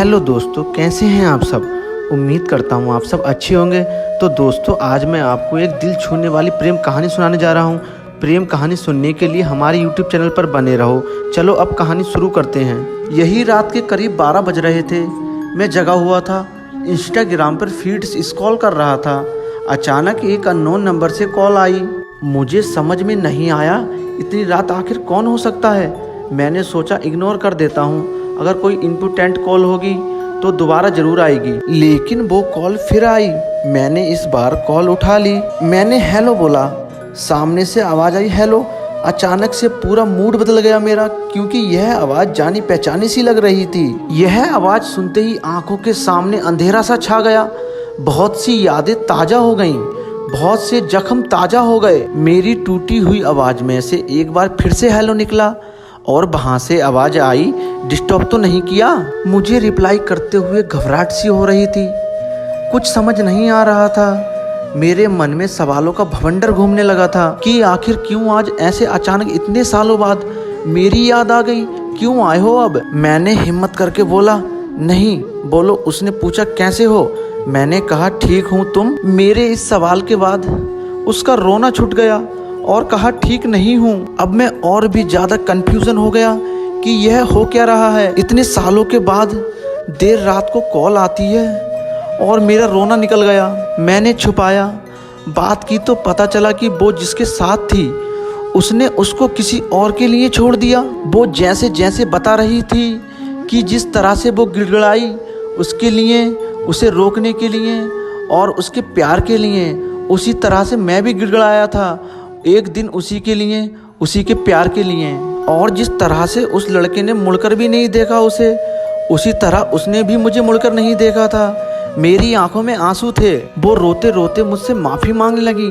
Hello दोस्तों, कैसे हैं आप सब। उम्मीद करता हूँ आप सब अच्छे होंगे। तो दोस्तों, आज मैं आपको एक दिल छूने वाली प्रेम कहानी सुनाने जा रहा हूँ। प्रेम कहानी सुनने के लिए हमारे यूट्यूब चैनल पर बने रहो। चलो अब कहानी शुरू करते हैं। यही रात के करीब 12 बज रहे थे। मैं जगा हुआ था, इंस्टाग्राम पर फीड्स स्क्रॉल कर रहा था। अचानक एक अननोन नंबर से कॉल आई। मुझे समझ में नहीं आया इतनी रात आखिर कौन हो सकता है। मैंने सोचा इग्नोर कर देता हूँ, अगर कोई इम्पोर्टेंट कॉल होगी तो दोबारा ज़रूर आएगी। लेकिन वो कॉल फिर आई। मैंने इस बार कॉल उठा ली। मैंने हेलो बोला, सामने से आवाज़ आई हेलो। अचानक से पूरा मूड बदल गया मेरा, क्योंकि यह आवाज़ जानी पहचानी सी लग रही थी। यह आवाज़ सुनते ही आंखों के सामने अंधेरा सा छा गया। बहुत सी यादें ताज़ा हो गईं, बहुत से जख्म ताज़ा हो गए। मेरी टूटी हुई आवाज़ में से एक बार फिर से हेलो निकला और वहाँ से आवाज़ आई, डिस्टर्ब तो नहीं किया। मुझे रिप्लाई करते हुए घबराहट सी हो रही थी। कुछ समझ नहीं आ रहा था। मेरे मन में सवालों का भवंडर घूमने लगा था कि आखिर क्यों आज ऐसे अचानक इतने सालों बाद मेरी याद आ गई। क्यों आए हो अब। मैंने हिम्मत करके बोला, नहीं बोलो। उसने पूछा कैसे हो। मैंने कहा ठीक हूँ, तुम। मेरे इस सवाल के बाद उसका रोना छूट गया और कहा ठीक नहीं हूँ। अब मैं और भी ज़्यादा कंफ्यूजन हो गया कि यह हो क्या रहा है। इतने सालों के बाद देर रात को कॉल आती है और मेरा रोना निकल गया। मैंने छुपाया, बात की तो पता चला कि वो जिसके साथ थी उसने उसको किसी और के लिए छोड़ दिया। वो जैसे जैसे बता रही थी कि जिस तरह से वो गिड़गिड़ाई उसके लिए, उसे रोकने के लिए और उसके प्यार के लिए, उसी तरह से मैं भी गिड़गिड़ाया था एक दिन उसी के लिए, उसी के प्यार के लिए। और जिस तरह से उस लड़के ने मुड़कर भी नहीं देखा उसे, उसी तरह उसने भी मुझे मुड़कर नहीं देखा था। मेरी आंखों में आंसू थे। वो रोते रोते मुझसे माफ़ी मांगने लगी।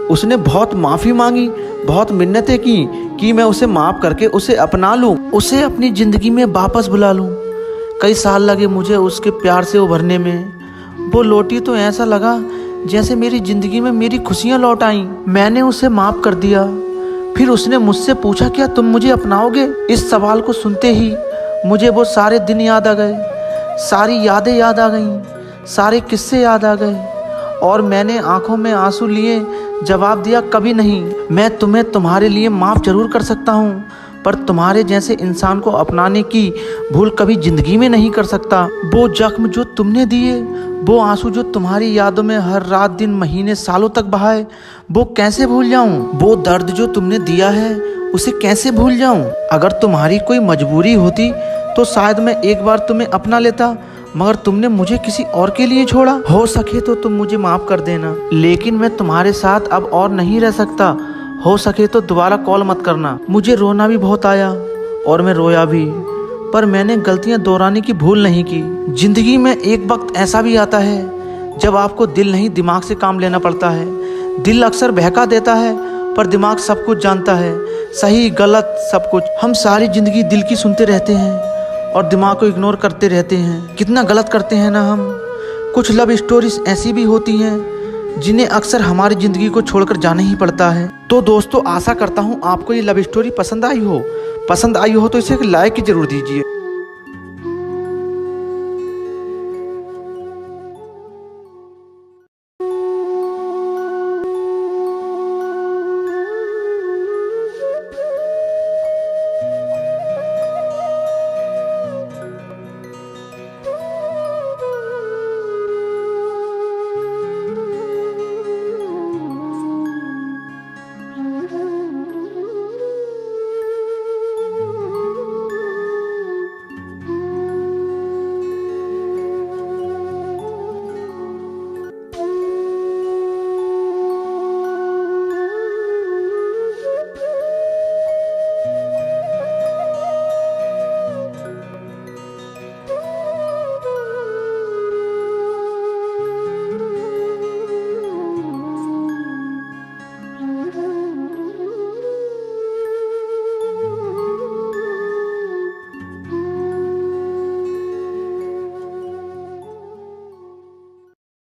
उसने बहुत माफ़ी मांगी, बहुत मिन्नतें की कि मैं उसे माफ़ करके उसे अपना लूँ, उसे अपनी ज़िंदगी में वापस बुला लूँ। कई साल लगे मुझे उसके प्यार से उभरने में। वो लौटी तो ऐसा लगा जैसे मेरी ज़िंदगी में मेरी खुशियाँ लौट आईं। मैंने उसे माफ़ कर दिया। फिर उसने मुझसे पूछा क्या तुम मुझे अपनाओगे। इस सवाल को सुनते ही मुझे वो सारे दिन याद आ गए, सारी यादें याद आ गईं, सारे किस्से याद आ गए। और मैंने आंखों में आंसू लिए जवाब दिया, कभी नहीं। मैं तुम्हें तुम्हारे लिए माफ़ जरूर कर सकता हूँ, पर तुम्हारे जैसे इंसान को अपनाने की भूल कभी ज़िंदगी में नहीं कर सकता। वो जख्म जो तुमने दिए, वो आंसू जो तुम्हारी यादों में हर रात दिन महीने सालों तक बहाए, वो कैसे भूल जाऊं। वो दर्द जो तुमने दिया है उसे कैसे भूल जाऊं। अगर तुम्हारी कोई मजबूरी होती तो शायद मैं एक बार तुम्हें अपना लेता, मगर तुमने मुझे किसी और के लिए छोड़ा। हो सके तो तुम मुझे माफ़ कर देना, लेकिन मैं तुम्हारे साथ अब और नहीं रह सकता। हो सके तो दोबारा कॉल मत करना। मुझे रोना भी बहुत आया और मैं रोया भी, पर मैंने गलतियां दोहराने की भूल नहीं की। जिंदगी में एक वक्त ऐसा भी आता है जब आपको दिल नहीं दिमाग से काम लेना पड़ता है। दिल अक्सर बहका देता है, पर दिमाग सब कुछ जानता है, सही गलत सब कुछ। हम सारी ज़िंदगी दिल की सुनते रहते हैं और दिमाग को इग्नोर करते रहते हैं। कितना गलत करते हैं ना हम। कुछ लव स्टोरीज ऐसी भी होती हैं जिन्हें अक्सर हमारी ज़िंदगी को छोड़कर जाना ही पड़ता है। तो दोस्तों, आशा करता हूँ आपको ये लव स्टोरी पसंद आई हो। पसंद आई हो तो इसे एक लाइक जरूर दीजिए।